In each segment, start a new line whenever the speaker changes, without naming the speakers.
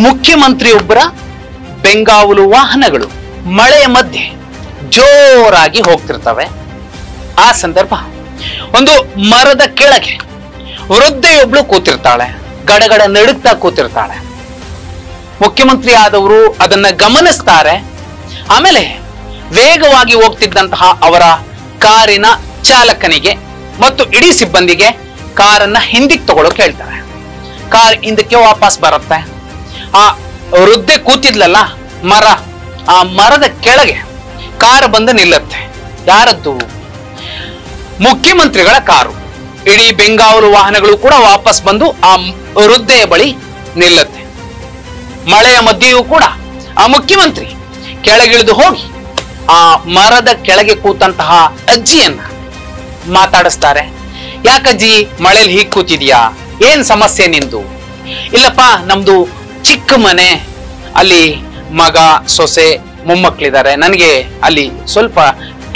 ಮುಖ್ಯಮಂತ್ರಿಯೊಬ್ಬರ ಬೆಂಗಾವಲು ವಾಹನಗಳು ಮಳೆಯ ಮಧ್ಯೆ ಜೋರಾಗಿ ಹೋಗ್ತಿರ್ತವೆ. ಆ ಸಂದರ್ಭ ಒಂದು ಮರದ ಕೆಳಗೆ ವೃದ್ಧೆಯೊಬ್ಳು ಕೂತಿರ್ತಾಳೆ, ಗಡಗಡ ನಡುಗ್ತಾ ಕೂತಿರ್ತಾಳೆ. ಮುಖ್ಯಮಂತ್ರಿ ಆದವರು ಅದನ್ನ ಗಮನಿಸ್ತಾರೆ. ಆಮೇಲೆ ವೇಗವಾಗಿ ಹೋಗ್ತಿದ್ದಂತಹ ಅವರ ಕಾರಿನ ಚಾಲಕನಿಗೆ ಮತ್ತು ಇಡೀ ಸಿಬ್ಬಂದಿಗೆ ಕಾರನ್ನ ಹಿಂದಿಗೆ ತಗೊಳ್ಳೋಕೆ ಹೇಳ್ತಾರೆ. ಕಾರ್ ಹಿಂದಕ್ಕೆ ವಾಪಸ್ ಬರುತ್ತೆ. ಆ ವೃದ್ಧೆ ಕೂತಿದ್ಲಲ್ಲ ಮರ, ಆ ಮರದ ಕೆಳಗೆ ಕಾರ್ ಬಂದು ನಿಲ್ಲುತ್ತೆ. ಯಾರದ್ದು? ಮುಖ್ಯಮಂತ್ರಿಗಳ ಕಾರು. ಇಡೀ ಬೆಂಗಾವಲು ವಾಹನಗಳು ಕೂಡ ವಾಪಸ್ ಬಂದು ಆ ವೃದ್ಧೆಯ ಬಳಿ ನಿಲ್ಲುತ್ತೆ. ಮಳೆಯ ಮಧ್ಯೆಯೂ ಕೂಡ ಆ ಮುಖ್ಯಮಂತ್ರಿ ಕೆಳಗಿಳಿದು ಹೋಗಿ ಆ ಮರದ ಕೆಳಗೆ ಕೂತಂತಹ ಅಜ್ಜಿಯನ್ನ ಮಾತಾಡಿಸ್ತಾರೆ. ಯಾಕಜ್ಜಿ ಮಳೆಯಲ್ಲಿ ಹೀಗೆ ಕೂತಿದ್ಯಾ? ಏನ್ ಸಮಸ್ಯೆ ನಿಂದು? ಇಲ್ಲಪ್ಪ, ನಮ್ದು ಚಿಕ್ಕ ಮನೆ, ಅಲ್ಲಿ ಮಗ ಸೊಸೆ ಮೊಮ್ಮಕ್ಳಿದ್ದಾರೆ, ನನಗೆ ಅಲ್ಲಿ ಸ್ವಲ್ಪ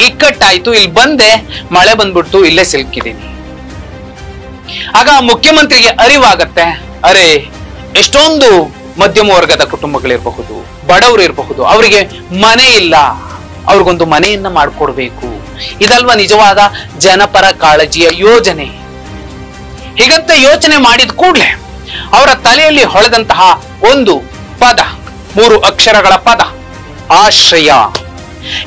ಇಕ್ಕಟ್ಟಾಯ್ತು, ಇಲ್ಲಿ ಬಂದೆ, ಮಳೆ ಬಂದ್ಬಿಟ್ಟು ಇಲ್ಲೇ ಸಿಲುಕಿದ್ದೀನಿ. ಆಗ ಮುಖ್ಯಮಂತ್ರಿಗೆ ಅರಿವಾಗತ್ತೆ, ಅರೆ ಎಷ್ಟೊಂದು ಮಧ್ಯಮ ವರ್ಗದ ಕುಟುಂಬಗಳಿರಬಹುದು, ಬಡವರು ಇರಬಹುದು, ಅವರಿಗೆ ಮನೆ ಇಲ್ಲ, ಅವ್ರಿಗೊಂದು ಮನೆಯನ್ನ ಮಾಡ್ಕೊಡ್ಬೇಕು. ಇದಲ್ವಾ ನಿಜವಾದ ಜನಪರ ಕಾಳಜಿಯ ಯೋಜನೆ? ಹೀಗಂತ ಯೋಚನೆ ಮಾಡಿದ ಕೂಡಲೇ ಅವರ ತಲೆಯಲ್ಲಿ ಹೊಳೆದಂತಹ ಒಂದು ಪದ, 3 ಅಕ್ಷರಗಳ ಪದ, ಆಶ್ರಯ.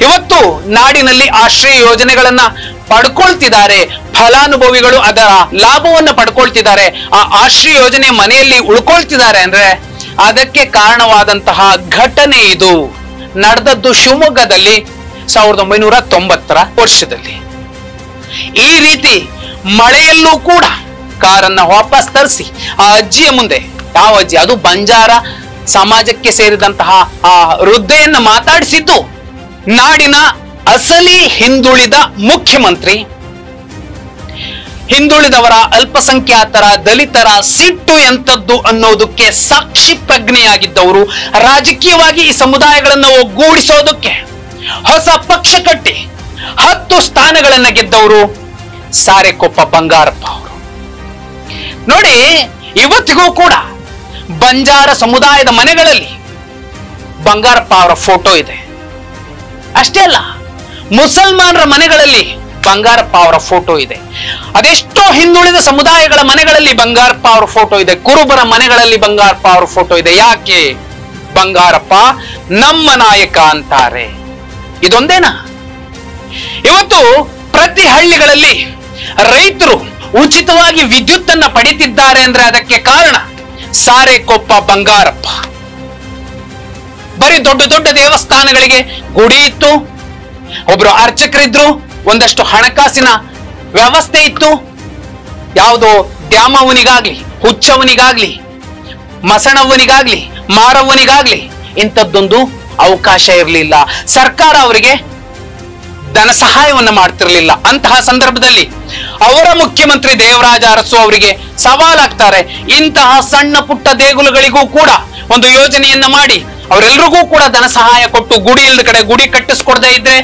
ಇವತ್ತು ನಾಡಿನಲ್ಲಿ ಆಶ್ರಯ ಯೋಜನೆಗಳನ್ನ ಪಡ್ಕೊಳ್ತಿದ್ದಾರೆ, ಫಲಾನುಭವಿಗಳು ಅದರ ಲಾಭವನ್ನ ಪಡ್ಕೊಳ್ತಿದ್ದಾರೆ, ಆ ಆಶ್ರಯ ಯೋಜನೆ ಮನೆಯಲ್ಲಿ ಉಳ್ಕೊಳ್ತಿದ್ದಾರೆ ಅಂದ್ರೆ ಅದಕ್ಕೆ ಕಾರಣವಾದಂತಹ ಘಟನೆ ಇದು. ನಡೆದದ್ದು ಶಿವಮೊಗ್ಗದಲ್ಲಿ 1990ರ ವರ್ಷದಲ್ಲಿ. ಈ ರೀತಿ ಮಳೆಯಲ್ಲೂ ಕೂಡ ಕಾರನ್ನ ವಾಪಸ್ ತರಿಸಿ ಆ ಅಜ್ಜಿಯ ಮುಂದೆ, ಯಾವ ಅಜ್ಜಿ? ಅದು ಬಂಜಾರ ಸಮಾಜಕ್ಕೆ ಸೇರಿದಂತಹ ಆ ವೃದ್ಧೆಯನ್ನ ಮಾತಾಡಿಸಿದ್ದು ನಾಡಿನ ಅಸಲಿ ಹಿಂದುಳಿದ ಮುಖ್ಯಮಂತ್ರಿ. ಹಿಂದುಳಿದವರ, ಅಲ್ಪಸಂಖ್ಯಾತರ, ದಲಿತರ ಸಿಟ್ಟು ಎಂತದ್ದು ಅನ್ನೋದಕ್ಕೆ ಸಾಕ್ಷಿ ಪ್ರಜ್ಞೆಯಾಗಿದ್ದವರು, ರಾಜಕೀಯವಾಗಿ ಈ ಸಮುದಾಯಗಳನ್ನು ಒಗ್ಗೂಡಿಸೋದಕ್ಕೆ ಹೊಸ ಪಕ್ಷ ಕಟ್ಟಿ 10 ಸ್ಥಾನಗಳನ್ನ ಗೆದ್ದವರು ಸಾರೆಕೊಪ್ಪ ಬಂಗಾರಪ್ಪ ಅವರು. ನೋಡಿ, ಇವತ್ತಿಗೂ ಕೂಡ ಬಂಜಾರ ಸಮುದಾಯದ ಮನೆಗಳಲ್ಲಿ ಬಂಗಾರಪ್ಪ ಅವರ ಫೋಟೋ ಇದೆ. ಅಷ್ಟೇ ಅಲ್ಲ, ಮುಸಲ್ಮಾನರ ಮನೆಗಳಲ್ಲಿ ಬಂಗಾರಪ್ಪ ಅವರ ಫೋಟೋ ಇದೆ. ಅದೆಷ್ಟೋ ಹಿಂದುಳಿದ ಸಮುದಾಯಗಳ ಮನೆಗಳಲ್ಲಿ ಬಂಗಾರಪ್ಪ ಅವರ ಫೋಟೋ ಇದೆ. ಕುರುಬರ ಮನೆಗಳಲ್ಲಿ ಬಂಗಾರಪ್ಪ ಅವರ ಫೋಟೋ ಇದೆ. ಯಾಕೆ? ಬಂಗಾರಪ್ಪ ನಮ್ಮ ನಾಯಕ ಅಂತಾರೆ. ಇದೊಂದೇನಾ? ಇವತ್ತು ಪ್ರತಿ ಹಳ್ಳಿಗಳಲ್ಲಿ ರೈತರು ಉಚಿತವಾಗಿ ವಿದ್ಯುತ್ ಅನ್ನ ಪಡೆಯುತ್ತಿದ್ದಾರೆ ಅಂದ್ರೆ ಅದಕ್ಕೆ ಕಾರಣ ಸಾರೆಕೊಪ್ಪ ಬಂಗಾರಪ್ಪ. ಬರೀ ದೊಡ್ಡ ದೊಡ್ಡ ದೇವಸ್ಥಾನಗಳಿಗೆ ಗುಡಿ ಇತ್ತು, ಒಬ್ರು ಅರ್ಚಕರಿದ್ರು, ಒಂದಷ್ಟು ಹಣಕಾಸಿನ ವ್ಯವಸ್ಥೆ ಇತ್ತು. ಯಾವುದೋ ದ್ಯಾಮವನಿಗಾಗ್ಲಿ, ಹುಚ್ಚವನಿಗಾಗ್ಲಿ, ಮಸಣವ್ವನಿಗಾಗ್ಲಿ, ಮಾರವ್ವನಿಗಾಗ್ಲಿ ಇಂಥದ್ದೊಂದು ಅವಕಾಶ ಇರಲಿಲ್ಲ. ಸರ್ಕಾರ ಅವರಿಗೆ ಧನ ಸಹಾಯವನ್ನ ಮಾಡ್ತಿರ್ಲಿಲ್ಲ. ಅಂತಹ ಸಂದರ್ಭದಲ್ಲಿ ಅವರ ಮುಖ್ಯಮಂತ್ರಿ ದೇವರಾಜ ಅರಸು ಅವರಿಗೆ ಸವಾಲಾಗ್ತಾರೆ. ಇಂತಹ ಸಣ್ಣ ಪುಟ್ಟ ದೇಗುಲಗಳಿಗೂ ಕೂಡ ಒಂದು ಯೋಜನೆಯನ್ನ ಮಾಡಿ ಅವರೆಲ್ಲರಿಗೂ ಕೂಡ ಧನ ಸಹಾಯ ಕೊಟ್ಟು ಗುಡಿ ಇಲ್ಲದ ಕಡೆ ಗುಡಿ ಕಟ್ಟಿಸ್ಕೊಡದೇ ಇದ್ರೆ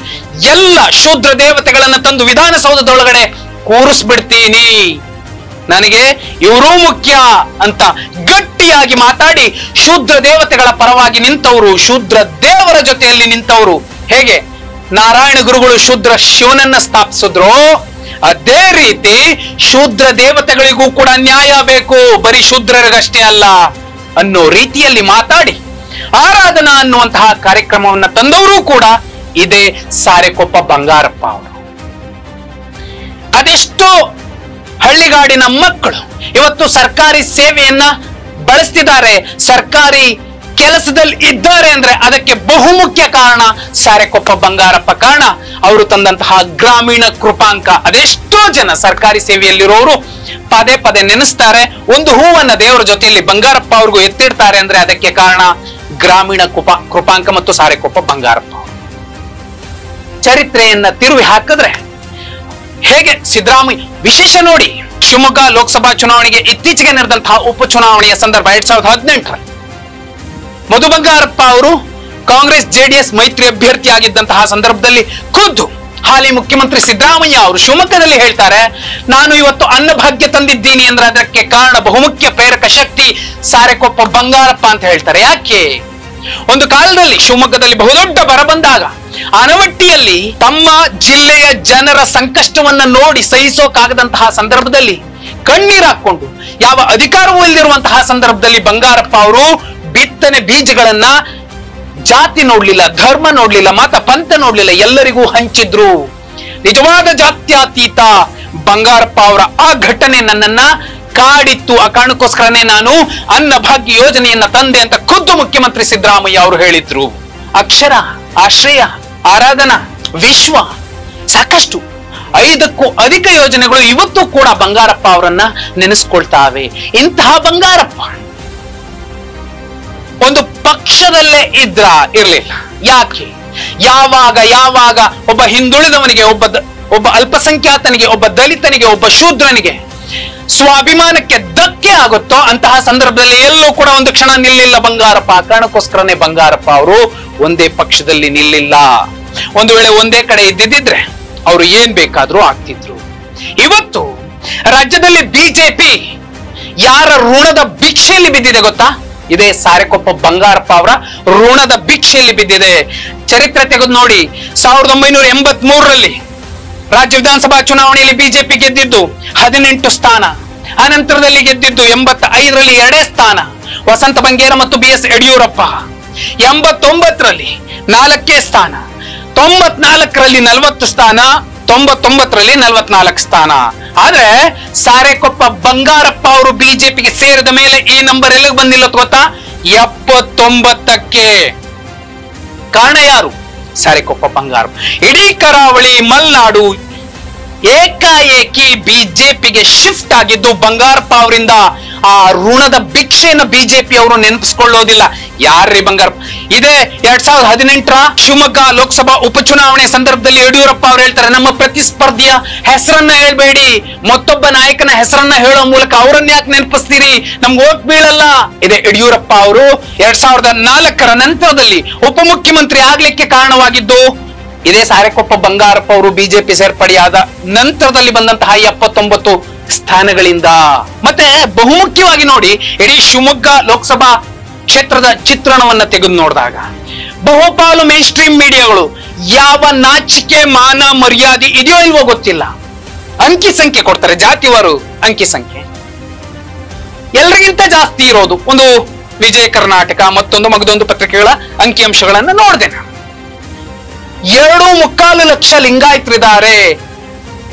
ಎಲ್ಲ ಶೂದ್ರ ದೇವತೆಗಳನ್ನ ತಂದು ವಿಧಾನಸೌಧದೊಳಗಡೆ ಕೂರಿಸ್ಬಿಡ್ತೀನಿ, ನನಗೆ ಇವರೂ ಮುಖ್ಯ ಅಂತ ಗಟ್ಟಿಯಾಗಿ ಮಾತಾಡಿ ಶೂದ್ರ ದೇವತೆಗಳ ಪರವಾಗಿ ನಿಂತವರು, ಶೂದ್ರ ದೇವರ ಜೊತೆಯಲ್ಲಿ ನಿಂತವರು. ಹೇಗೆ ನಾರಾಯಣ ಗುರುಗಳು ಶೂದ್ರ ಶಿವನನ್ನ ಸ್ಥಾಪಿಸಿದ್ರು, ಅದೇ ರೀತಿ ಶೂದ್ರ ದೇವತೆಗಳಿಗೂ ಕೂಡ ನ್ಯಾಯ ಬೇಕು, ಬರೀ ಶೂದ್ರರಿಗಷ್ಟೇ ಅಲ್ಲ ಅನ್ನೋ ರೀತಿಯಲ್ಲಿ ಮಾತಾಡಿ ಆರಾಧನಾ ಅನ್ನುವಂತಹ ಕಾರ್ಯಕ್ರಮವನ್ನ ತಂದವರು ಕೂಡ ಇದೇ ಸಾರೆಕೊಪ್ಪ ಬಂಗಾರಪ್ಪ ಅವರು. ಅದೆಷ್ಟೋ ಹಳ್ಳಿಗಾಡಿನ ಮಕ್ಕಳು ಇವತ್ತು ಸರ್ಕಾರಿ ಸೇವೆಯನ್ನ ಬಳಸ್ತಿದ್ದಾರೆ, ಸರ್ಕಾರಿ ಕೆಲಸದಲ್ಲಿ ಇದ್ದಾರೆ ಅಂದ್ರೆ ಅದಕ್ಕೆ ಬಹುಮುಖ್ಯ ಕಾರಣ ಸಾರೆಕೊಪ್ಪ ಬಂಗಾರಪ್ಪ. ಕಾರಣ ಅವರು ತಂದಂತಹ ಗ್ರಾಮೀಣ ಕೃಪಾಂಕ. ಅದೆಷ್ಟೋ ಜನ ಸರ್ಕಾರಿ ಸೇವೆಯಲ್ಲಿರೋರು ಪದೇ ಪದೇ ನೆನೆಸ್ತಾರೆ, ಒಂದು ಹೂವನ್ನ ದೇವರ ಜೊತೆಯಲ್ಲಿ ಬಂಗಾರಪ್ಪ ಅವ್ರಿಗೂ ಎತ್ತಿಡ್ತಾರೆ ಅಂದ್ರೆ ಅದಕ್ಕೆ ಕಾರಣ ಗ್ರಾಮೀಣ ಕೃಪಾಂಕ ಮತ್ತು ಸಾರೆಕೊಪ್ಪ ಬಂಗಾರಪ್ಪ. ಚರಿತ್ರೆಯನ್ನ ತಿರುವಿ ಹಾಕಿದ್ರೆ ಹೇಗೆ ಸಿದ್ದರಾಮಯ್ಯ ವಿಶೇಷ ನೋಡಿ, ಶಿವಮೊಗ್ಗ ಲೋಕಸಭಾ ಚುನಾವಣೆಗೆ ಇತ್ತೀಚೆಗೆ ನಡೆದಂತಹ ಉಪಚುನಾವಣೆಯ ಸಂದರ್ಭ 2018ರಲ್ಲಿ ಮಧು ಬಂಗಾರಪ್ಪ ಅವರು ಕಾಂಗ್ರೆಸ್ ಜೆಡಿಎಸ್ ಮೈತ್ರಿ ಅಭ್ಯರ್ಥಿಯಾಗಿದ್ದಂತಹ ಸಂದರ್ಭದಲ್ಲಿ ಖುದ್ದು ಹಾಲಿ ಮುಖ್ಯಮಂತ್ರಿ ಸಿದ್ದರಾಮಯ್ಯ ಅವರು ಶಿವಮೊಗ್ಗದಲ್ಲಿ ಹೇಳ್ತಾರೆ, ನಾನು ಇವತ್ತು ಅನ್ನಭಾಗ್ಯ ತಂದಿದ್ದೀನಿ ಅಂದ್ರೆ ಅದಕ್ಕೆ ಕಾರಣ ಬಹುಮುಖ್ಯ ಪ್ರೇರಕ ಶಕ್ತಿ ಸಾರೆಕೊಪ್ಪ ಬಂಗಾರಪ್ಪ ಅಂತ ಹೇಳ್ತಾರೆ. ಯಾಕೆ? ಒಂದು ಕಾಲದಲ್ಲಿ ಶಿವಮೊಗ್ಗದಲ್ಲಿ ಬಹುದೊಡ್ಡ ಬರ ಬಂದಾಗ ಆನವಟ್ಟಿಯಲ್ಲಿ ತಮ್ಮ ಜಿಲ್ಲೆಯ ಜನರ ಸಂಕಷ್ಟವನ್ನ ನೋಡಿ ಸಹಿಸೋಕಾಗದಂತಹ ಸಂದರ್ಭದಲ್ಲಿ ಕಣ್ಣೀರು ಹಾಕೊಂಡು ಯಾವ ಅಧಿಕಾರವೂ ಇಲ್ಲದಿರುವಂತಹ ಸಂದರ್ಭದಲ್ಲಿ ಬಂಗಾರಪ್ಪ ಅವರು ಬಿತ್ತನೆ ಬೀಜಗಳನ್ನ ಜಾತಿ ನೋಡ್ಲಿಲ್ಲ, ಧರ್ಮ ನೋಡ್ಲಿಲ್ಲ, ಮತ ಪಂಥ ನೋಡ್ಲಿಲ್ಲ, ಎಲ್ಲರಿಗೂ ಹಂಚಿದ್ರು. ನಿಜವಾದ ಜಾತ್ಯತೀತ ಬಂಗಾರಪ್ಪ ಅವರ ಆ ಘಟನೆ ನನ್ನನ್ನ ಕಾಡಿತ್ತು. ಆ ಕಾರಣಕ್ಕೋಸ್ಕರನೇ ನಾನು ಅನ್ನಭಾಗ್ಯ ಯೋಜನೆಯನ್ನ ತಂದೆ ಅಂತ ಖುದ್ದು ಮುಖ್ಯಮಂತ್ರಿ ಸಿದ್ದರಾಮಯ್ಯ ಅವರು ಹೇಳಿದ್ರು. ಅಕ್ಷರ, ಆಶ್ರಯ, ಆರಾಧನಾ, ವಿಶ್ವ, ಸಾಕಷ್ಟು 5ಕ್ಕೂ ಅಧಿಕ ಯೋಜನೆಗಳು ಇವತ್ತು ಕೂಡ ಬಂಗಾರಪ್ಪ ಅವರನ್ನ ನೆನೆಸ್ಕೊಳ್ತಾವೆ. ಇಂತಹ ಬಂಗಾರಪ್ಪ ಒಂದು ಪಕ್ಷದಲ್ಲೇ ಇರ್ಲಿಲ್ಲ. ಯಾಕೆ? ಯಾವಾಗ ಒಬ್ಬ ಹಿಂದುಳಿದವನಿಗೆ, ಒಬ್ಬ ಅಲ್ಪಸಂಖ್ಯಾತನಿಗೆ, ಒಬ್ಬ ದಲಿತನಿಗೆ, ಒಬ್ಬ ಶೂದ್ರನಿಗೆ ಸ್ವಾಭಿಮಾನಕ್ಕೆ ಧಕ್ಕೆ ಆಗುತ್ತೋ ಅಂತಹ ಸಂದರ್ಭದಲ್ಲಿ ಎಲ್ಲೂ ಕೂಡ ಒಂದು ಕ್ಷಣ ನಿಲ್ಲಿಲ್ಲ ಬಂಗಾರಪ್ಪ. ಆ ಕಾರಣಕ್ಕೋಸ್ಕರನೇ ಬಂಗಾರಪ್ಪ ಅವರು ಒಂದೇ ಪಕ್ಷದಲ್ಲಿ ನಿಲ್ಲಿಲ್ಲ. ಒಂದು ವೇಳೆ ಒಂದೇ ಕಡೆ ಇದ್ದಿದ್ರೆ ಅವರು ಏನ್ ಬೇಕಾದ್ರೂ ಆಗ್ತಿದ್ರು. ಇವತ್ತು ರಾಜ್ಯದಲ್ಲಿ ಬಿಜೆಪಿ ಯಾರ ಋಣದ ಭಿಕ್ಷೆಯಲ್ಲಿ ಬಿದ್ದಿದೆ ಗೊತ್ತಾ? ಇದೇ ಸಾರೆಕೊಪ್ಪ ಬಂಗಾರಪ್ಪ ಅವರ ಋಣದ ಭಿಕ್ಷೆಯಲ್ಲಿ ಬಿದ್ದಿದೆ. ಚರಿತ್ರೆ ತೆಗೆದು ನೋಡಿ. 1983ರಲ್ಲಿ ರಾಜ್ಯ ವಿಧಾನಸಭಾ ಚುನಾವಣೆಯಲ್ಲಿ ಬಿಜೆಪಿ ಗೆದ್ದಿದ್ದು 18 ಸ್ಥಾನ. ಆ ನಂತರದಲ್ಲಿ ಗೆದ್ದಿದ್ದು 85ರಲ್ಲಿ 2 ಸ್ಥಾನ ವಸಂತ ಬಂಗೇರ ಮತ್ತು BS ಯಡಿಯೂರಪ್ಪ. 89ರಲ್ಲಿ 4 ಸ್ಥಾನ, 94ರಲ್ಲಿ 40 ಸ್ಥಾನ, 99ರಲ್ಲಿ 44 ಸ್ಥಾನ. ಆದ್ರೆ ಸಾರೆಕೊಪ್ಪ ಬಂಗಾರಪ್ಪ ಅವರು ಬಿಜೆಪಿಗೆ ಸೇರಿದ ಮೇಲೆ ಈ ನಂಬರ್ ಎಲ್ಲಿಗೆ ಬಂದಿಲ್ಲ ಗೊತ್ತಾ? 79ಕ್ಕೆ. ಕಾರಣ ಯಾರು? ಸಾರೆಕೊಪ್ಪ ಬಂಗಾರಪ್ಪ. ಇಡೀ ಕರಾವಳಿ, ಮಲೆನಾಡು ಏಕಾಏಕಿ ಬಿಜೆಪಿಗೆ ಶಿಫ್ಟ್ ಆಗಿದ್ದು ಬಂಗಾರಪ್ಪ ಅವರಿಂದ. ಆ ಋಣದ ಭಿಕ್ಷೆಯನ್ನು ಬಿಜೆಪಿ ಅವರು ನೆನಪಿಸ್ಕೊಳ್ಳೋದಿಲ್ಲ. ಯಾರ್ರೀ ಬಂಗಾರಪ್ಪ? ಇದೇ 2018ರ ಶಿವಮೊಗ್ಗ ಲೋಕಸಭಾ ಉಪಚುನಾವಣೆ ಸಂದರ್ಭದಲ್ಲಿ ಯಡಿಯೂರಪ್ಪ ಅವರು ಹೇಳ್ತಾರೆ, ನಮ್ಮ ಪ್ರತಿಸ್ಪರ್ಧಿಯ ಹೆಸರನ್ನ ಹೇಳ್ಬೇಡಿ, ಮತ್ತೊಬ್ಬ ನಾಯಕನ ಹೆಸರನ್ನ ಹೇಳೋ ಮೂಲಕ ಅವರನ್ನ ಯಾಕೆ ನೆನಪಿಸ್ತೀರಿ, ನಮ್ಗೆ ಓಟ್ ಬೀಳಲ್ಲ. ಇದೇ ಯಡಿಯೂರಪ್ಪ ಅವರು 2004ರ ನಂತರದಲ್ಲಿ ಉಪಮುಖ್ಯಮಂತ್ರಿ ಆಗ್ಲಿಕ್ಕೆ ಕಾರಣವಾಗಿದ್ದು ಇದೇ ಸಾರೆಕೊಪ್ಪ ಬಂಗಾರಪ್ಪ ಅವರು ಬಿಜೆಪಿ ಸೇರ್ಪಡೆಯಾದ ನಂತರದಲ್ಲಿ ಬಂದಂತಹ 79 ಸ್ಥಾನಗಳಿಂದ. ಮತ್ತೆ ಬಹುಮುಖ್ಯವಾಗಿ ನೋಡಿ, ಇಡೀ ಶಿವಮೊಗ್ಗ ಲೋಕಸಭಾ ಕ್ಷೇತ್ರದ ಚಿತ್ರಣವನ್ನ ತೆಗೆದು ನೋಡಿದಾಗ ಬಹುಪಾಲು ಮೇನ್ ಸ್ಟ್ರೀಮ್ ಮೀಡಿಯಾಗಳು ಯಾವ ನಾಚಿಕೆ ಮಾನ ಮರ್ಯಾದೆ ಇದೆಯೋ ಇಲ್ವೋ ಗೊತ್ತಿಲ್ಲ, ಅಂಕಿ ಸಂಖ್ಯೆ ಕೊಡ್ತಾರೆ, ಜಾತಿವಾರು ಅಂಕಿ ಸಂಖ್ಯೆ ಎಲ್ರಿಗಿಂತ ಜಾಸ್ತಿ ಇರೋದು ಒಂದು ವಿಜಯ ಕರ್ನಾಟಕ ಮಗದೊಂದು ಪತ್ರಿಕೆಗಳ ಅಂಕಿಅಂಶಗಳನ್ನ ನೋಡಿದೆ ನಾನು. 2.25 ಲಕ್ಷ ಲಿಂಗಾಯತರಿದ್ದಾರೆ,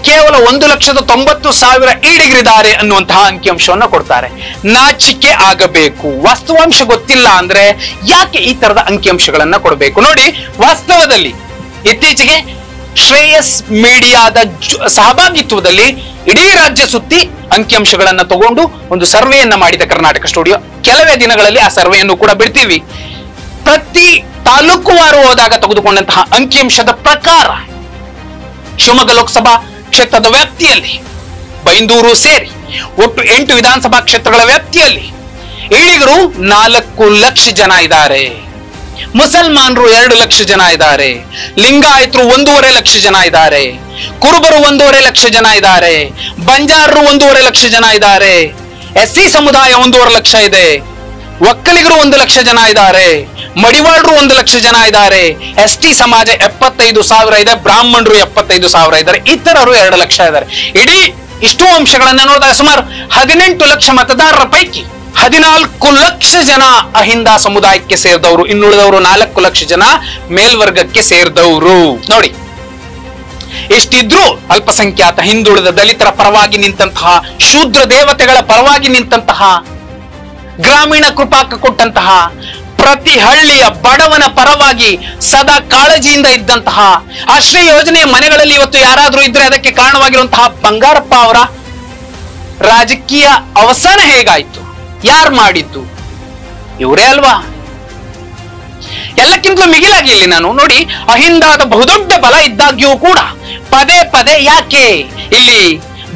ಕೇವಲ 1,90,000 ಈಡಿಗರಿದ್ದಾರೆ ಅನ್ನುವಂತಹ ಅಂಕಿಅಂಶವನ್ನ ಕೊಡ್ತಾರೆ. ನಾಚಿಕೆ ಆಗಬೇಕು. ವಾಸ್ತವಾಂಶ ಗೊತ್ತಿಲ್ಲ ಅಂದ್ರೆ ಯಾಕೆ ಈ ತರದ ಅಂಕಿಅಂಶಗಳನ್ನ ಕೊಡಬೇಕು? ನೋಡಿ, ವಾಸ್ತವದಲ್ಲಿ ಇತ್ತೀಚೆಗೆ ಶ್ರೇಯಸ್ ಮೀಡಿಯಾದ ಸಹಭಾಗಿತ್ವದಲ್ಲಿ ಇಡೀ ರಾಜ್ಯ ಸುತ್ತಿ ಅಂಕಿಅಂಶಗಳನ್ನ ತಗೊಂಡು ಒಂದು ಸರ್ವೆಯನ್ನ ಮಾಡಿದ ಕರ್ನಾಟಕ ಸ್ಟುಡಿಯೋ. ಕೆಲವೇ ದಿನಗಳಲ್ಲಿ ಆ ಸರ್ವೆಯನ್ನು ಕೂಡ ಬಿಡ್ತೀವಿ. ಪ್ರತಿ ತಾಲೂಕುವಾರು ಹೋದಾಗ ತೆಗೆದುಕೊಂಡಂತಹ ಅಂಕಿಅಂಶದ ಪ್ರಕಾರ ಶಿವಮೊಗ್ಗ ಲೋಕಸಭಾ ಕ್ಷೇತ್ರದ ವ್ಯಾಪ್ತಿಯಲ್ಲಿ ಬೈಂದೂರು ಸೇರಿ ಒಟ್ಟು 8 ವಿಧಾನಸಭಾ ಕ್ಷೇತ್ರಗಳ ವ್ಯಾಪ್ತಿಯಲ್ಲಿ ಈಡಿಗರು 4 ಲಕ್ಷ ಜನ ಇದ್ದಾರೆ, ಮುಸಲ್ಮಾನರು 2 ಲಕ್ಷ ಜನ ಇದ್ದಾರೆ, ಲಿಂಗಾಯತರು 1.5 ಲಕ್ಷ ಜನ ಇದ್ದಾರೆ, ಕುರುಬರು 1.5 ಲಕ್ಷ ಜನ ಇದ್ದಾರೆ, ಬಂಜಾರರು 1.5 ಲಕ್ಷ ಜನ ಇದ್ದಾರೆ, SC ಸಮುದಾಯ 1.5 ಲಕ್ಷ ಇದೆ, ಒಕ್ಕಲಿಗರು 1 ಲಕ್ಷ ಜನ ಇದ್ದಾರೆ, ಮಡಿವಾಳರು 1 ಲಕ್ಷ ಜನ ಇದ್ದಾರೆ, ST ಸಮಾಜ 75,000 ಇದೆ, ಬ್ರಾಹ್ಮಣರು 75,000 ಇದ್ದಾರೆ, ಇತರರು 2 ಲಕ್ಷ ಇದ್ದಾರೆ. ಇಡೀ ಇಷ್ಟು ಅಂಶಗಳನ್ನ ನೋಡಿದಾಗ ಸುಮಾರು 18 ಲಕ್ಷ ಮತದಾರರ ಪೈಕಿ 14 ಲಕ್ಷ ಜನ ಅಹಿಂದ ಸಮುದಾಯಕ್ಕೆ ಸೇರಿದವರು, ಇನ್ನುಳಿದವರು 4 ಲಕ್ಷ ಜನ ಮೇಲ್ವರ್ಗಕ್ಕೆ ಸೇರಿದವರು. ನೋಡಿ, ಎಷ್ಟಿದ್ರು ಅಲ್ಪಸಂಖ್ಯಾತ, ಹಿಂದುಳಿದ, ದಲಿತರ ಪರವಾಗಿ ನಿಂತಹ, ಶೂದ್ರ ದೇವತೆಗಳ ಪರವಾಗಿ ನಿಂತಹ, ಗ್ರಾಮೀಣ ಕೃಪಾಕ ಕೊಟ್ಟಂತಹ, ಪ್ರತಿ ಹಳ್ಳಿಯ ಬಡವನ ಪರವಾಗಿ ಸದಾ ಕಾಳಜಿಯಿಂದ ಇದ್ದಂತಹ, ಆಶ್ರಯ ಯೋಜನೆಯ ಮನೆಗಳಲ್ಲಿ ಇವತ್ತು ಯಾರಾದ್ರೂ ಇದ್ರೆ ಅದಕ್ಕೆ ಕಾರಣವಾಗಿರುವಂತಹ ಬಂಗಾರಪ್ಪ ಅವರ ರಾಜಕೀಯ ಅವಸಾನ ಹೇಗಾಯ್ತು? ಯಾರು ಮಾಡಿದ್ದು? ಇವರೇ ಅಲ್ವಾ? ಎಲ್ಲಕ್ಕಿಂತಲೂ ಮಿಗಿಲಾಗಿ ಇಲ್ಲಿ ನಾನು ನೋಡಿ, ಅಹಿಂದಾದ ಬಹುದೊಡ್ಡ ಬಲ ಇದ್ದಾಗ್ಯೂ ಕೂಡ ಪದೇ ಪದೇ ಯಾಕೆ ಇಲ್ಲಿ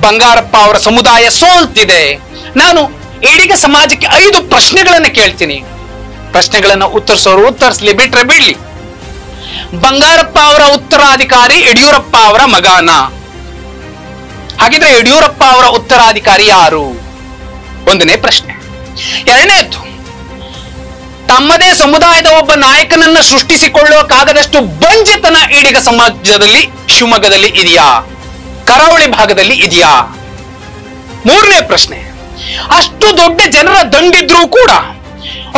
ಬಂಗಾರಪ್ಪ ಅವರ ಸಮುದಾಯ ಸೋಲ್ತಿದೆ? ನಾನು ಈಡಿಗ ಸಮಾಜಕ್ಕೆ 5 ಪ್ರಶ್ನೆಗಳನ್ನ ಕೇಳ್ತೀನಿ. ಪ್ರಶ್ನೆಗಳನ್ನ ಉತ್ತರಿಸೋರು ಉತ್ತರಿಸಲಿ, ಬಿಟ್ರೆ ಬಿಡ್ಲಿ. ಬಂಗಾರಪ್ಪ ಅವರ ಉತ್ತರಾಧಿಕಾರಿ ಯಡಿಯೂರಪ್ಪ ಅವರ ಮಗನ? ಹಾಗಿದ್ರೆ ಯಡಿಯೂರಪ್ಪ ಅವರ ಉತ್ತರಾಧಿಕಾರಿ ಯಾರು? ಒಂದನೇ ಪ್ರಶ್ನೆ. ಎರಡನೇದ್ದು, ತಮ್ಮದೇ ಸಮುದಾಯದ ಒಬ್ಬ ನಾಯಕನನ್ನ ಸೃಷ್ಟಿಸಿಕೊಳ್ಳೋಕಾಗದಷ್ಟು ಬಂಜೆತನ ಈಡಿಗ ಸಮಾಜದಲ್ಲಿ ಶಿವಮೊಗ್ಗದಲ್ಲಿ ಇದೆಯಾ? ಕರಾವಳಿ ಭಾಗದಲ್ಲಿ ಇದೆಯಾ? ಮೂರನೇ ಪ್ರಶ್ನೆ, ಅಷ್ಟು ದೊಡ್ಡ ಜನರ ದಂಡಿದ್ರೂ ಕೂಡ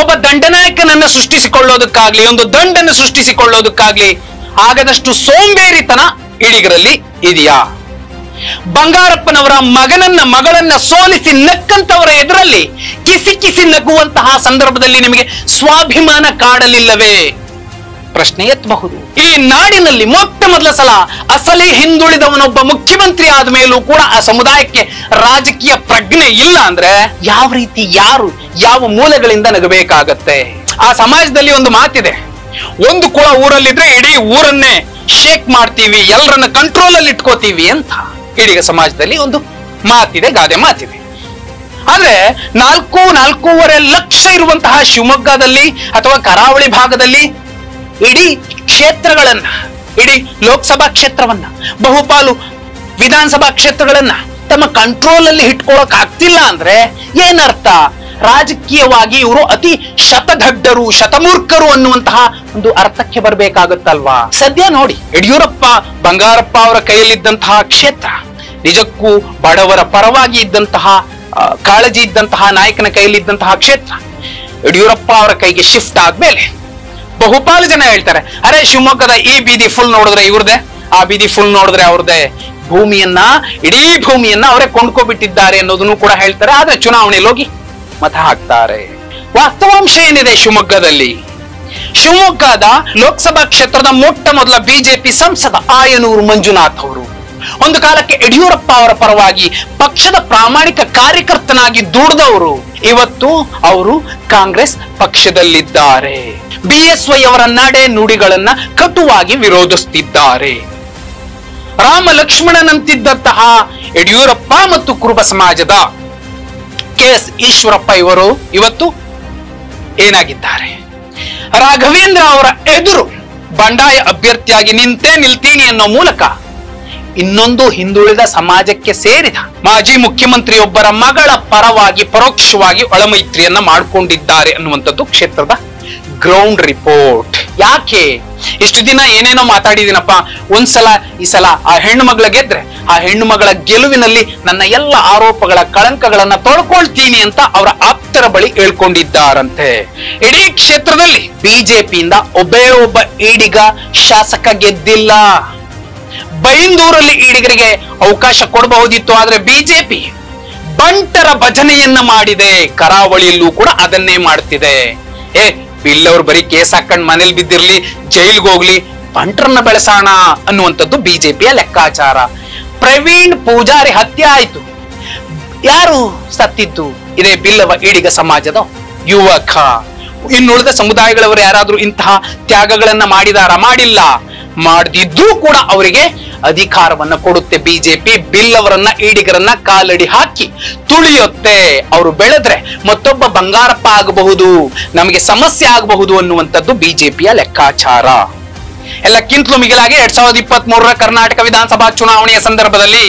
ಒಬ್ಬ ದಂಡನಾಯಕನನ್ನ ಸೃಷ್ಟಿಸಿಕೊಳ್ಳೋದಕ್ಕಾಗ್ಲಿ, ಒಂದು ದಂಡನ್ನು ಸೃಷ್ಟಿಸಿಕೊಳ್ಳೋದಕ್ಕಾಗ್ಲಿ ಆಗದಷ್ಟು ಸೋಂಬೇರಿತನ ಈಡಿಗರಲ್ಲಿ ಇದೆಯಾ? ಬಂಗಾರಪ್ಪನವರ ಮಗಳನ್ನ ಸೋಲಿಸಿ ನಕ್ಕಂತವರ ಎದುರಲ್ಲಿ ಕಿಸಿ ಕಿಸಿ ನಗುವಂತಹ ಸಂದರ್ಭದಲ್ಲಿ ನಿಮಗೆ ಸ್ವಾಭಿಮಾನ ಕಾಡಲಿಲ್ಲವೇ? ಪ್ರಶ್ನೆ ಎತ್ತಬಹುದು. ಈ ನಾಡಿನಲ್ಲಿ ಮೊಟ್ಟ ಮೊದಲ ಸಲ ಅಸಲಿ ಹಿಂದುಳಿದವನೊಬ್ಬ ಮುಖ್ಯಮಂತ್ರಿ ಆದ ಮೇಲೂ ಕೂಡ ಆ ಸಮುದಾಯಕ್ಕೆ ರಾಜಕೀಯ ಪ್ರಜ್ಞೆ ಇಲ್ಲ ಅಂದ್ರೆ ಯಾವ ರೀತಿ, ಯಾರು, ಯಾವ ಮೂಲಗಳಿಂದ ನಗಬೇಕಾಗತ್ತೆ? ಆ ಸಮಾಜದಲ್ಲಿ ಒಂದು ಮಾತಿದೆ, ಒಂದು ಕುಳ ಊರಲ್ಲಿದ್ರೆ ಇಡೀ ಊರನ್ನೇ ಶೇಕ್ ಮಾಡ್ತೀವಿ, ಎಲ್ಲರನ್ನ ಕಂಟ್ರೋಲ್ ಅಲ್ಲಿ ಇಟ್ಕೋತೀವಿ ಅಂತ ಈಡಿಗ ಸಮಾಜದಲ್ಲಿ ಒಂದು ಮಾತಿದೆ, ಗಾದೆ ಮಾತಿದೆ. ಆದ್ರೆ 4.5 ಲಕ್ಷ ಇರುವಂತಹ ಶಿವಮೊಗ್ಗದಲ್ಲಿ ಅಥವಾ ಕರಾವಳಿ ಭಾಗದಲ್ಲಿ ಇಡೀ ಕ್ಷೇತ್ರಗಳನ್ನ, ಇಡೀ ಲೋಕಸಭಾ ಕ್ಷೇತ್ರವನ್ನ, ಬಹುಪಾಲು ವಿಧಾನಸಭಾ ಕ್ಷೇತ್ರಗಳನ್ನ ತಮ್ಮ ಕಂಟ್ರೋಲ್ ಅಲ್ಲಿ ಇಟ್ಕೊಳ್ಳೋಕ್ ಆಗ್ತಿಲ್ಲ ಅಂದ್ರೆ ಏನರ್ಥ? ರಾಜಕೀಯವಾಗಿ ಇವರು ಅತಿ ಶತಧಡ್ಡರು, ಶತಮೂರ್ಖರು ಅನ್ನುವಂತಹ ಒಂದು ಅರ್ಥಕ್ಕೆ ಬರಬೇಕಾಗುತ್ತಲ್ವಾ? ಸದ್ಯ ನೋಡಿ, ಯಡಿಯೂರಪ್ಪ ಬಂಗಾರಪ್ಪ ಅವರ ಕೈಯಲ್ಲಿದ್ದಂತಹ ಕ್ಷೇತ್ರ ನಿಜಕ್ಕೂ ಬಡವರ ಪರವಾಗಿ ಇದ್ದಂತಹ ಕಾಳಜಿ ಇದ್ದಂತಹ ನಾಯಕನ ಕೈಯಲ್ಲಿದ್ದಂತಹ ಕ್ಷೇತ್ರ ಯಡಿಯೂರಪ್ಪ ಅವರ ಕೈಗೆ ಶಿಫ್ಟ್ ಆದ್ಮೇಲೆ ಬಹುಪಾಲು ಜನ ಹೇಳ್ತಾರೆ, ಅರೆ ಶಿವಮೊಗ್ಗದ ಈ ಬೀದಿ ಫುಲ್ ನೋಡಿದ್ರೆ ಇವ್ರದೇ, ಆ ಬೀದಿ ಫುಲ್ ನೋಡಿದ್ರೆ ಅವ್ರದೇ, ಭೂಮಿಯನ್ನ, ಇಡೀ ಭೂಮಿಯನ್ನ ಅವರೇ ಕೊಂಡ್ಕೊಬಿಟ್ಟಿದ್ದಾರೆ ಅನ್ನೋದನ್ನು ಕೂಡ ಹೇಳ್ತಾರೆ. ಆದ್ರೆ ಚುನಾವಣೆಯಲ್ಲಿ ಹೋಗಿ ಮತ ಹಾಕ್ತಾರೆ. ವಾಸ್ತವಾಂಶ ಏನಿದೆ ಶಿವಮೊಗ್ಗದಲ್ಲಿ? ಶಿವಮೊಗ್ಗದ ಲೋಕಸಭಾ ಕ್ಷೇತ್ರದ ಮೊಟ್ಟ ಮೊದಲ ಬಿಜೆಪಿ ಸಂಸದ ಆಯನೂರು ಮಂಜುನಾಥ್ ಅವರು ಒಂದು ಕಾಲಕ್ಕೆ ಯಡಿಯೂರಪ್ಪ ಅವರ ಪರವಾಗಿ ಪಕ್ಷದ ಪ್ರಾಮಾಣಿಕ ಕಾರ್ಯಕರ್ತನಾಗಿ ದುಡಿದವರು ಇವತ್ತು ಅವರು ಕಾಂಗ್ರೆಸ್ ಪಕ್ಷದಲ್ಲಿದ್ದಾರೆ. ಬಿಎಸ್ವೈ ಅವರ ನಡೆ ನುಡಿಗಳನ್ನ ಕಟುವಾಗಿ ವಿರೋಧಿಸುತ್ತಿದ್ದಾರೆ. ರಾಮ ಲಕ್ಷ್ಮಣನಂತಿದ್ದಂತಹ ಯಡಿಯೂರಪ್ಪ ಮತ್ತು ಕುರುಬ ಸಮಾಜದ KS ಈಶ್ವರಪ್ಪ ಇವರು ಇವತ್ತು ಏನಾಗಿದ್ದಾರೆ? ರಾಘವೇಂದ್ರ ಅವರ ಎದುರು ಬಂಡಾಯ ಅಭ್ಯರ್ಥಿಯಾಗಿ ನಿಲ್ತೀನಿ ಅನ್ನೋ ಮೂಲಕ ಇನ್ನೊಂದು ಹಿಂದುಳಿದ ಸಮಾಜಕ್ಕೆ ಸೇರಿದ ಮಾಜಿ ಮುಖ್ಯಮಂತ್ರಿಯೊಬ್ಬರ ಮಗಳ ಪರವಾಗಿ ಪರೋಕ್ಷವಾಗಿ ಒಳಮೈತ್ರಿಯನ್ನ ಮಾಡಿಕೊಂಡಿದ್ದಾರೆ ಅನ್ನುವಂಥದ್ದು ಕ್ಷೇತ್ರದ ಗ್ರೌಂಡ್ ರಿಪೋರ್ಟ್. ಯಾಕೆ ಇಷ್ಟು ದಿನ ಏನೇನೋ ಮಾತಾಡಿದೀನಪ್ಪ, ಒಂದ್ಸಲ ಈ ಸಲ ಆ ಹೆಣ್ಣು ಮಗಳ ಗೆದ್ರೆ ಆ ಹೆಣ್ಣು ಮಗಳ ಗೆಲುವಿನಲ್ಲಿ ನನ್ನ ಎಲ್ಲ ಆರೋಪಗಳ ಕಳಂಕಗಳನ್ನ ತೊಳ್ಕೊಳ್ತೀನಿ ಅಂತ ಅವರ ಆಪ್ತರ ಬಳಿ ಹೇಳ್ಕೊಂಡಿದ್ದಾರಂತೆ. ಇಡೀ ಕ್ಷೇತ್ರದಲ್ಲಿ ಬಿಜೆಪಿಯಿಂದ ಒಬ್ಬೇ ಒಬ್ಬ ಈಡಿಗ ಶಾಸಕ ಗೆದ್ದಿಲ್ಲ. ಬೈಂದೂರಲ್ಲಿ ಈಡಿಗರಿಗೆ ಅವಕಾಶ ಕೊಡಬಹುದಿತ್ತು, ಆದ್ರೆ ಬಿಜೆಪಿ ಬಂಟರ ಭಜನೆಯನ್ನ ಮಾಡಿದೆ. ಕರಾವಳಿಯಲ್ಲೂ ಕೂಡ ಅದನ್ನೇ ಮಾಡ್ತಿದೆ. ಬಿಲ್ ಅವ್ರು ಬರೀ ಕೇಸ್ ಹಾಕೊಂಡ್ ಮನೇಲಿ ಬಿದ್ದಿರ್ಲಿ, ಜೈಲ್ಗೆ ಹೋಗ್ಲಿ, ಬಂಟರನ್ನ ಬೆಳೆಸೋಣ ಅನ್ನುವಂಥದ್ದು ಬಿಜೆಪಿಯ ಲೆಕ್ಕಾಚಾರ. ಪ್ರವೀಣ್ ಪೂಜಾರಿ ಹತ್ಯೆ ಆಯ್ತು. ಯಾರು ಸತ್ತಿದ್ದು? ಇದೇ ಬಿಲ್ಲವ ಈಡಿಗ ಸಮಾಜದ ಯುವಕ. ಇನ್ನುಳಿದ ಸಮುದಾಯಗಳವರು ಯಾರಾದ್ರೂ ಇಂತಹ ತ್ಯಾಗಗಳನ್ನ ಮಾಡಿಲ್ಲ. ಮಾಡದಿದ್ರೂ ಕೂಡ ಅವರಿಗೆ ಅಧಿಕಾರವನ್ನ ಕೊಡುತ್ತೆ ಬಿಜೆಪಿ. ಬಿಲ್ ಅವರನ್ನ, ಈಡಿಗರನ್ನ ಕಾಲಡಿ ಹಾಕಿ ತುಳಿಯುತ್ತೆ. ಅವರು ಬೆಳೆದ್ರೆ ಮತ್ತೊಬ್ಬ ಬಂಗಾರಪ್ಪ ಆಗಬಹುದು, ನಮಗೆ ಸಮಸ್ಯೆ ಆಗಬಹುದು ಅನ್ನುವಂಥದ್ದು ಬಿಜೆಪಿಯ ಲೆಕ್ಕಾಚಾರ. ಎಲ್ಲಕ್ಕಿಂತಲೂ ಮಿಗಿಲಾಗಿ 2023ರ ಕರ್ನಾಟಕ ವಿಧಾನಸಭಾ ಚುನಾವಣೆಯ ಸಂದರ್ಭದಲ್ಲಿ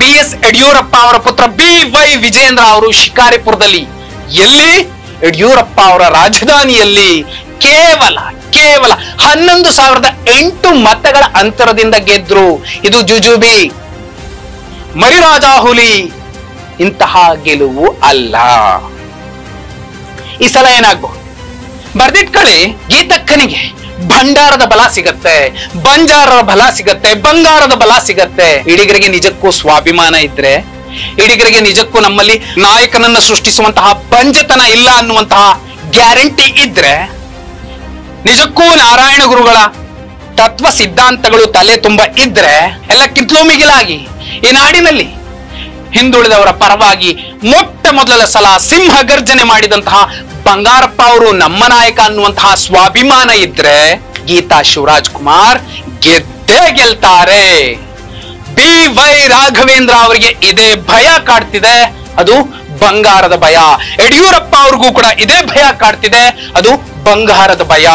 BS ಯಡಿಯೂರಪ್ಪ ಅವರ ಪುತ್ರ BY ವಿಜೇಂದ್ರ ಅವರು ಶಿಕಾರಿಪುರದಲ್ಲಿ, ಎಲ್ಲಿ ಯಡಿಯೂರಪ್ಪ ಅವರ ರಾಜಧಾನಿಯಲ್ಲಿ ಕೇವಲ 11,008 ಮತಗಳ ಅಂತರದಿಂದ ಗೆದ್ರು. ಇದು ಜುಜುಬಿ, ಮರಿರಾಜಾಹುಲಿ ಇಂತಹ ಗೆಲುವು ಅಲ್ಲ. ಈ ಸಲ ಏನಾಗ್ಬಹುದು? ಬರ್ದಿಟ್ಕೊಳ್ಳಿ, ಗೀತಕ್ಕನಿಗೆ ಭಂಡಾರದ ಬಲ ಸಿಗತ್ತೆ, ಬಂಜಾರರ ಬಲ ಸಿಗತ್ತೆ, ಬಂಗಾರದ ಬಲ ಸಿಗತ್ತೆ. ಈಡಿಗರಿಗೆ ನಿಜಕ್ಕೂ ಸ್ವಾಭಿಮಾನ ಇದ್ರೆ, ಈಡಿಗರಿಗೆ ನಿಜಕ್ಕೂ ನಮ್ಮಲ್ಲಿ ನಾಯಕನನ್ನ ಸೃಷ್ಟಿಸುವಂತಹ ಬಂಜತನ ಇಲ್ಲ ಅನ್ನುವಂತಹ ಗ್ಯಾರಂಟಿ ಇದ್ರೆ, ನಿಜಕ್ಕೂ ನಾರಾಯಣ ಗುರುಗಳ ತತ್ವ ಸಿದ್ಧಾಂತಗಳು ತಲೆ ತುಂಬ ಇದ್ರೆ, ಎಲ್ಲಕ್ಕಿಂತಲೂ ಮಿಗಿಲಾಗಿ ಈ ನಾಡಿನಲ್ಲಿ ಹಿಂದುಳಿದವರ ಪರವಾಗಿ ಮೊಟ್ಟ ಮೊದಲ ಸಲ ಸಿಂಹ ಗರ್ಜನೆ ಮಾಡಿದಂತಹ ಬಂಗಾರಪ್ಪ ಅವರು ನಮ್ಮ ನಾಯಕ ಅನ್ನುವಂತಹ ಸ್ವಾಭಿಮಾನ ಇದ್ರೆ, ಗೀತಾ ಶಿವರಾಜ್ ಕುಮಾರ್ ಗೆದ್ದೇ ಗೆಲ್ತಾರೆ. BY ರಾಘವೇಂದ್ರ ಅವರಿಗೆ ಇದೇ ಭಯ ಕಾಡ್ತಿದೆ, ಅದು ಬಂಗಾರದ ಭಯ. ಯಡಿಯೂರಪ್ಪ ಅವ್ರಿಗೂ ಕೂಡ ಇದೇ ಭಯ ಕಾಡ್ತಿದೆ, ಅದು ಬಂಗಾರದ ಭಯ.